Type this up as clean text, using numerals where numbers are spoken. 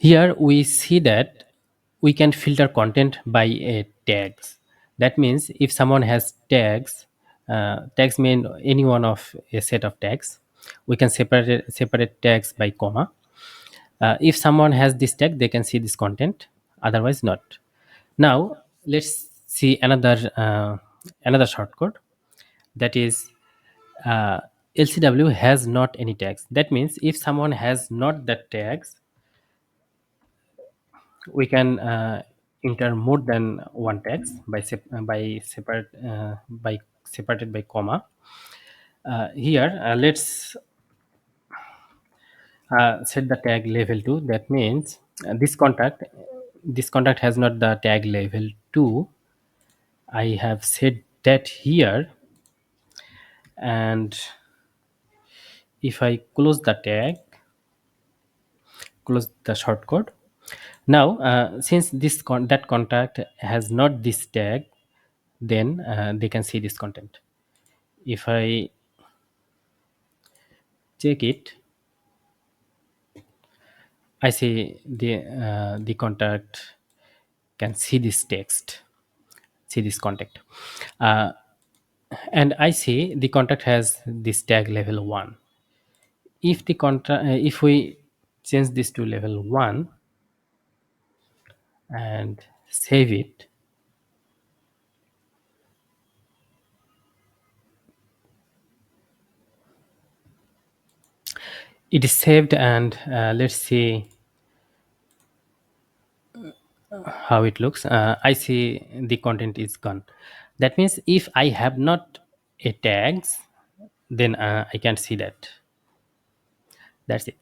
Here we see that we can filter content by tags. That means if someone has tags, tags mean any one of a set of tags. We can separate tags by comma. If someone has this tag, they can see this content. Otherwise, not. Now let's see another shortcode. That is, LCW has not any tags. That means if someone has not the tags, we can enter more than one text by separated by comma. Here let's set the tag level 2. That means this contact has not the tag level 2. I have set that here, and if I close the tag, close the shortcode. Now since that contact has not this tag, then they can see this content. If I check it, I see the contact can see this text, see this contact, uh, and I see the contact has this tag level 1. If we change this to level 1 and save it, it is saved, and let's see how it looks. I see the content is gone. That means if I have not a tags, then I can see that. That's it.